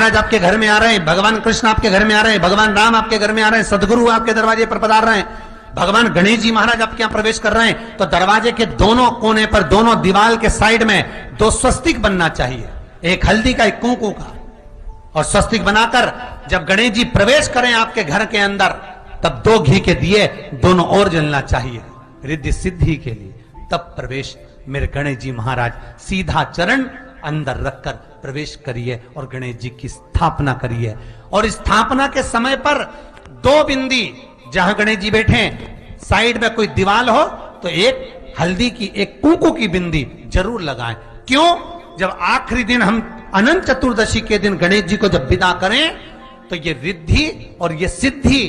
महाराज आपके घर में आ रहे हैं, भगवान कृष्ण आपके घर में आ रहे हैं, भगवान राम आपके घर में आ रहे हैं, सदगुरु आपके दरवाजे पर पधार रहे हैं, भगवान गणेश जी महाराज आपके यहाँ प्रवेश कर रहे हैं, तो दरवाजे के दोनों कोने पर, दोनों दीवार के साइड में 2 स्वस्तिक बनना चाहिए, एक हल्दी का, एक कुंकू का। और स्वस्तिक बनाकर जब गणेश जी प्रवेश करें आपके घर के अंदर, तब 2 घी के दिए दोनों ओर जलना चाहिए रिद्धि सिद्धि के लिए। तब प्रवेश मेरे गणेश जी महाराज सीधा चरण अंदर रखकर प्रवेश करिए और गणेश जी की स्थापना करिए। और स्थापना के समय पर 2 बिंदी, जहां गणेश जी बैठे साइड में कोई दीवार हो तो एक हल्दी की, एक कुंकू की बिंदी जरूर लगाएं। क्यों? जब आखिरी दिन हम अनंत चतुर्दशी के दिन गणेश जी को जब विदा करें, तो ये रिद्धि और ये सिद्धि,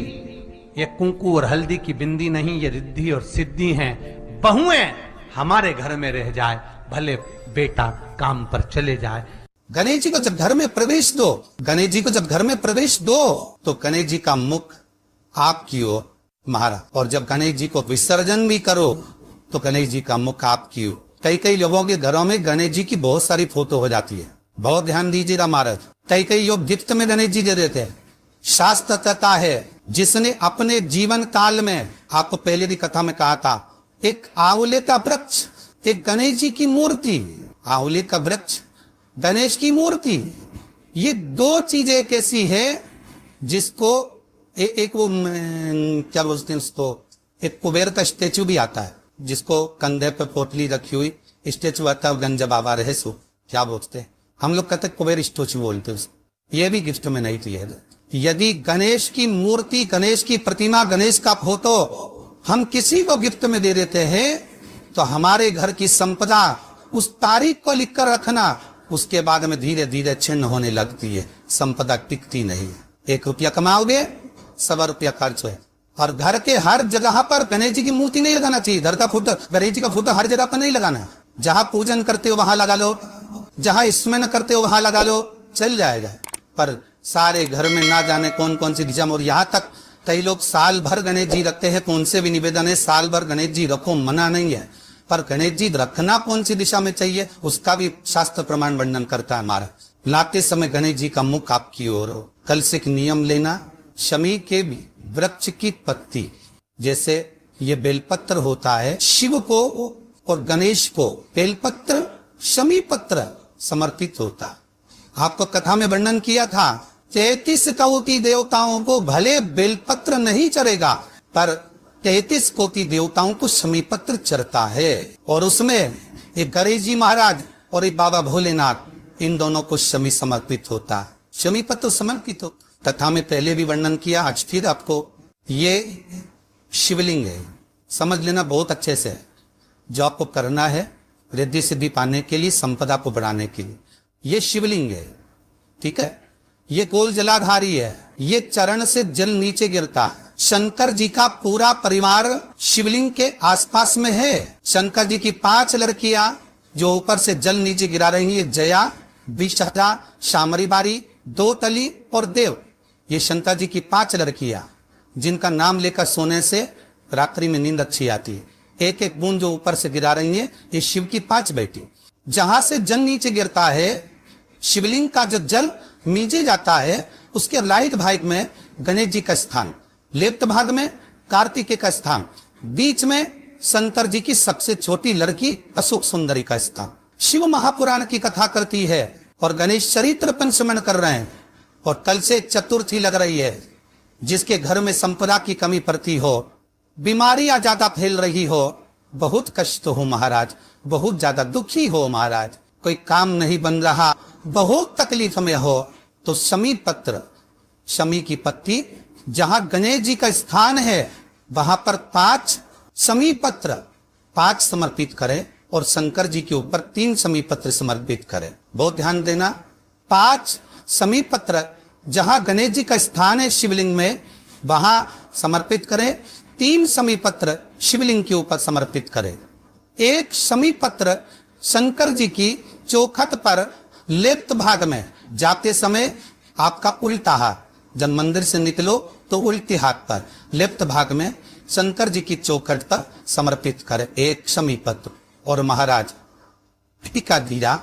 ये कुंकू और हल्दी की बिंदी नहीं, ये रिद्धि और सिद्धि हैं। बहुएं हमारे घर में रह जाए, भले बेटा काम पर चले जाए। गणेश जी को जब घर में प्रवेश दो, गणेश जी को जब घर में प्रवेश दो, तो गणेश जी का मुख आपकी ओर महाराज, और जब गणेश जी को विसर्जन भी करो तो गणेश जी का मुख आपकी ओर। कई लोगों के घरों में गणेश जी की बहुत सारी फोटो हो जाती है, बहुत ध्यान दीजिएगा महाराज। कई लोग गिफ्ट में गणेश जी दे देते हैं। शास्त्र कहता है, जिसने अपने जीवन काल में, आपको पहले की कथा में कहा था, एक आंवले का वृक्ष, एक गणेश जी की मूर्ति, आंवले का वृक्ष, गणेश की मूर्ति, ये 2 चीजें एक ऐसी है जिसको एक वो क्या बोलते हैं उसको, एक कुबेर का स्टेचू भी आता है, जिसको कंधे पे पोटली रखी हुई स्टेचू आता है, गंज बाबा रहे सो क्या बोलते हैं, हम लोग कहते कुबेर स्टेचू बोलते हैं उसको। ये भी गिफ्ट में नहीं दिया। यदि गणेश की मूर्ति, गणेश की प्रतिमा, गणेश का फोटो हम किसी को गिफ्ट में दे देते हैं, तो हमारे घर की संपदा उस तारीख को लिखकर रखना, उसके बाद में धीरे धीरे छिन्न होने लगती है, संपदा टिकती नहीं। 1 रुपया कमाओगे, 100 रुपया खर्च है। और घर के हर जगह पर गणेश जी की मूर्ति नहीं लगाना चाहिए, घर का फोटो, गणेश जी का फोटो हर जगह पर नहीं लगाना। जहां पूजन करते हो वहां लगा लो, जहां स्मरण करते हो वहां लगा लो, चल जाएगा। पर सारे घर में ना जाने कौन कौन सी दिशा में, और यहाँ तक कई लोग साल भर गणेश जी रखते हैं। कौन से भी निवेदन है, साल भर गणेश जी रखो, मना नहीं है, पर गणेश जी रखना कौन सी दिशा में चाहिए उसका भी शास्त्र प्रमाण वर्णन करता है हमारा। लाते समय गणेश जी का मुख आपकी ओर हो। कल से एक नियम लेना, शमी के वृक्ष की पत्ती, जैसे ये बेलपत्र होता है, शिव को और गणेश को बेलपत्र, शमी पत्र समर्पित होता। आपको कथा में वर्णन किया था, 33 कोटि देवताओं को भले बेलपत्र नहीं चढ़ेगा, पर 33 कोटि देवताओं को शमी पत्र चढ़ता है। और उसमें एक गणेश जी महाराज और एक बाबा भोलेनाथ, इन दोनों को शमी समर्पित होता है, शमी पत्र समर्पित हो। कथा में पहले भी वर्णन किया, आज फिर आपको, ये शिवलिंग है, समझ लेना बहुत अच्छे से। जो आपको करना है रिद्धि सिद्धि पाने के लिए, संपदा को बढ़ाने के लिए, ये शिवलिंग है, ठीक है। ये गोल जलाधारी है, ये चरण से जल नीचे गिरता है। शंकर जी का पूरा परिवार शिवलिंग के आसपास में है। शंकर जी की 5 लड़कियां जो ऊपर से जल नीचे गिरा रही है, जया, विषहरा, शामरी बारी, 2 तली और देव, ये शंकर जी की 5 लड़कियां, जिनका नाम लेकर सोने से रात्रि में नींद अच्छी आती है। एक एक बूंद जो ऊपर से गिरा रही है, ये शिव की 5 बेटी। जहां से जल नीचे गिरता है, शिवलिंग का जो जल नीचे जाता है, उसके राइट भाग में गणेश जी का स्थान, लेफ्ट भाग में कार्तिकेय का स्थान, बीच में शंकर जी की सबसे छोटी लड़की अशोक सुंदरी का स्थान। शिव महापुराण की कथा करती है और गणेश चरित्र पंचमन कर रहे हैं। और कल से चतुर्थी लग रही है। जिसके घर में संपदा की कमी पड़ती हो, बीमारियां ज्यादा फैल रही हो, बहुत कष्ट हो महाराज, बहुत ज्यादा दुखी हो महाराज, कोई काम नहीं बन रहा, बहुत तकलीफ में हो, तो शमी पत्र, शमी की पत्ती, जहां गणेश जी का स्थान है वहां पर 5 शमी पत्र 5 समर्पित करें और शंकर जी के ऊपर 3 शमी पत्र समर्पित करें। बहुत ध्यान देना, 5 शमी पत्र जहां गणेश जी का स्थान है शिवलिंग में, वहां समर्पित करें। 3 शमी पत्र शिवलिंग के ऊपर समर्पित करें। 1 शमी पत्र शंकर जी की चौखट पर लेफ्ट भाग में जाते समय आपका उल्टा हाथ, जब मंदिर से निकलो तो उल्टे हाथ पर लेफ्ट भाग में शंकर जी की चौखट पर समर्पित करें 1 शमी पत्र। और महाराज टीका दीरा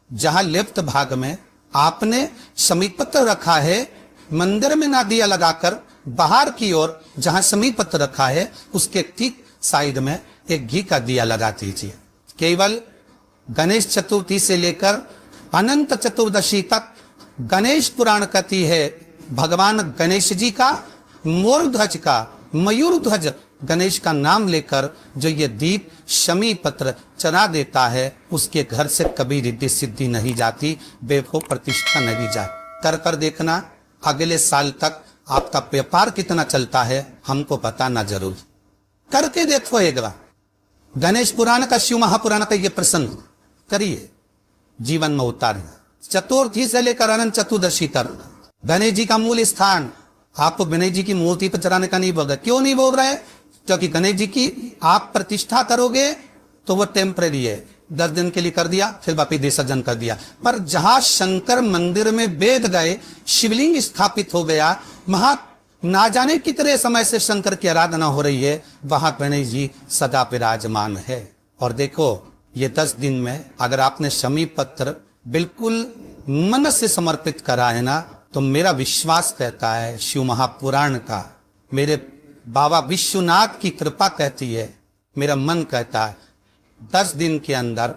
जहां लेफ्ट भाग में आपने समीप पत्र रखा है, मंदिर में ना दिया लगाकर बाहर की ओर जहां समीप पत्र रखा है उसके ठीक साइड में एक घी का दिया लगा दीजिए। केवल गणेश चतुर्थी से लेकर अनंत चतुर्दशी तक गणेश पुराण कथी है भगवान गणेश जी का मोर ध्वज का मयूर ध्वज गणेश का नाम लेकर जो ये दीप शमी पत्र चढ़ा देता है उसके घर से कभी रिद्धि सिद्धि नहीं जाती, बेफो प्रतिष्ठा नहीं जाए। कर कर देखना अगले साल तक आपका व्यापार कितना चलता है हमको बताना जरूर। करके देखो एक बार। गणेश पुराण का शिव महापुराण का ये प्रसंग करिए, जीवन में उतारिए। चतुर्थी से लेकर अनंत चतुर्दशी तक गणेश जी का मूल स्थान आपको गणेश जी की मूर्ति पर चढ़ाने का नहीं बोल रहे। क्यों नहीं बोल रहे? क्योंकि गणेश जी की आप प्रतिष्ठा करोगे तो वो टेम्परेरी है, 10 दिन के लिए कर दिया फिर वापिस विसर्जन कर दिया। पर जहां शंकर मंदिर में वेद गए, शिवलिंग स्थापित हो गया, वहां ना जाने कितने समय से शंकर की आराधना हो रही है, वहां गणेश जी सदा विराजमान है। और देखो ये 10 दिन में अगर आपने शमी पत्र बिल्कुल मन से समर्पित करा है ना, तो मेरा विश्वास कहता है शिव महापुराण का, मेरे बाबा विश्वनाथ की कृपा कहती है, मेरा मन कहता है 10 दिन के अंदर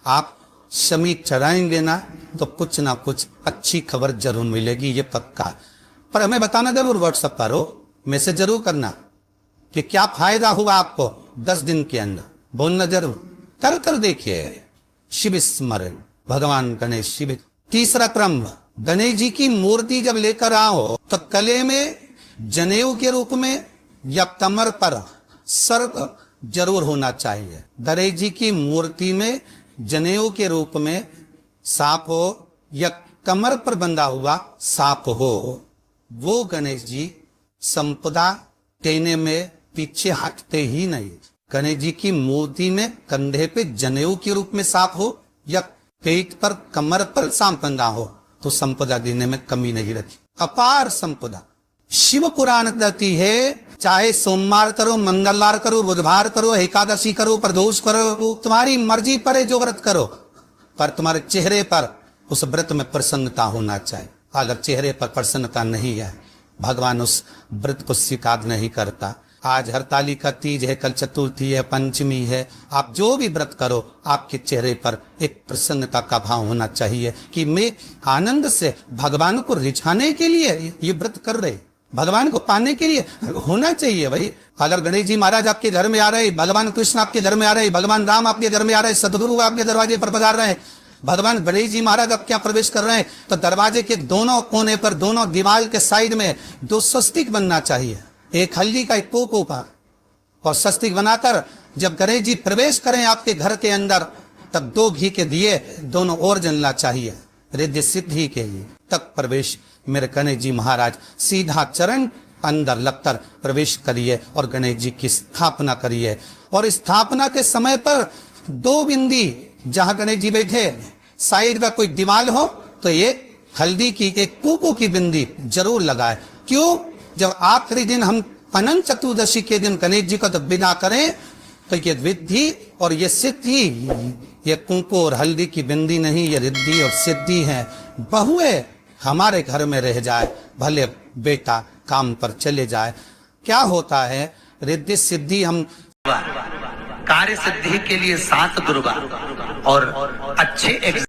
आप शमी चढ़ाएंगे ना तो कुछ ना कुछ अच्छी खबर जरूर मिलेगी, ये पक्का। पर हमें बताना जरूर, व्हाट्सएप करो, मैसेज जरूर करना कि क्या फायदा हुआ आपको 10 दिन के अंदर, बोलना जरूर। कर कर देखिए शिव स्मरण भगवान गणेश शिव। तीसरा क्रम, गणेश जी की मूर्ति जब लेकर आओ तो गले में जनेऊ के रूप में या कमर पर सर्प जरूर होना चाहिए। गणेश जी की मूर्ति में जनेऊ के रूप में सांप हो या कमर पर बंधा हुआ सांप हो, वो गणेश जी संपदा देने में पीछे हटते ही नहीं। गणेश जी की मूर्ति में कंधे पे जनेऊ के रूप में सांप हो या पेट पर कमर पर सांप बंधा हो तो संपदा देने में कमी नहीं रहती, अपार संपदा। शिव पुराण कहती है चाहे सोमवार करो, मंगलवार करो, बुधवार करो, एकादशी करो, प्रदोष करो, तुम्हारी मर्जी पर जो व्रत करो, पर तुम्हारे चेहरे पर उस व्रत में प्रसन्नता होना चाहिए। अगर चेहरे पर प्रसन्नता नहीं है भगवान उस व्रत को स्वीकार नहीं करता। आज हरतालिका तीज है, कल चतुर्थी है, पंचमी है, आप जो भी व्रत करो आपके चेहरे पर एक प्रसन्नता का भाव होना चाहिए कि मैं आनंद से भगवान को रिझाने के लिए ये व्रत कर रहे, भगवान को पाने के लिए होना चाहिए भाई। अगर गणेश जी महाराज आपके घर में आ रहे, भगवान कृष्ण आपके घर में आ रहे, भगवान राम आपके घर में आ रहे, सदगुरु आपके दरवाजे पर पधार रहे, भगवान गणेश जी महाराज आपके यहाँ प्रवेश कर रहे हैं, तो दरवाजे के दोनों कोने पर, दोनों दीवार के साइड में 2 स्वस्तिक बनना चाहिए, एक हल्दी का, एक पोपो का, और स्वस्तिक बनाकर जब गणेश जी प्रवेश करें आपके घर के अंदर तब 2 घी के दिए दोनों ओर जलना चाहिए रिद्धि सिद्धि के लिए। तब प्रवेश मेरे गणेश जी महाराज सीधा चरण अंदर लगकर प्रवेश करिए और गणेश जी की स्थापना करिए। और स्थापना के समय पर 2 बिंदी जहां गणेश जी बैठे साइड में कोई दीवार हो तो ये हल्दी की एक कुकू की बिंदी जरूर लगाए। क्यों? जब आखिरी दिन हम अनंत चतुर्दशी के दिन गणेश जी को जब बिना करें तो ये विद्धि और ये सिद्धि, ये कुंकू और हल्दी की बिंदी नहीं, ये रिद्धि और सिद्धि है। बहुए हमारे घर में रह जाए, भले बेटा काम पर चले जाए, क्या होता है रिद्धि सिद्धि हम कार्य सिद्धि के लिए 7 दुर्गा और अच्छे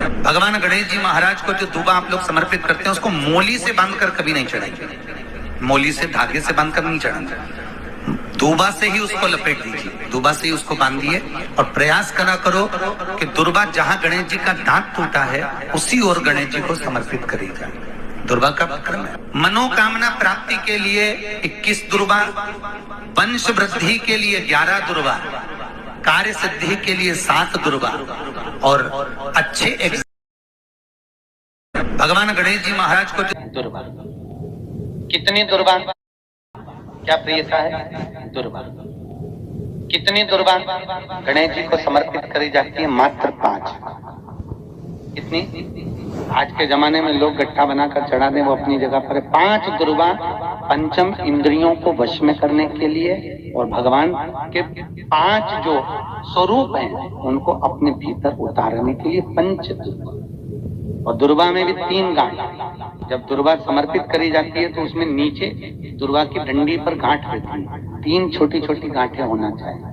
भगवान गणेश जी महाराज को जो दूबा आप लोग समर्पित करते हैं उसको मोली से बांधकर कभी नहीं चढ़ाएंगे, मोली से धागे से बांधकर नहीं चढ़ाएंगे, दूबा से ही उसको लपेट दीजिए, दूबा से ही उसको बांधिए और प्रयास करा करो कि दुर्बा जहां गणेश जी का दांत टूटा है उसी ओर गणेश जी को समर्पित करेगा। दुर्बा का क्रम है। मनोकामना प्राप्ति के लिए 21 दुर्बा, वंश वृद्धि के लिए 11 दुर्बा, कार्य सिद्धि के लिए 7 दुर्बा और अच्छे भगवान गणेश जी महाराज को दुर्बा। कितनी दुर्बा? क्या प्रियता है? दुर्बा। कितनी दुर्बा गणेश जी को समर्पित करी जाती है? मात्र 5। कितनी? आज के जमाने में लोग गट्ठा बनाकर चढ़ा दें, वो अपनी जगह पर 5 दुर्बा पंचम इंद्रियों को वश में करने के लिए और भगवान के 5 जो स्वरूप हैं उनको अपने भीतर उतारने के लिए 5 दुर्बा। और दुर्वा में भी 3 गांठ। जब दुर्वा समर्पित करी जाती है तो उसमें नीचे दुर्वा की डंडी पर गांठ रहती है, 3 छोटी छोटी गांठें होना चाहिए।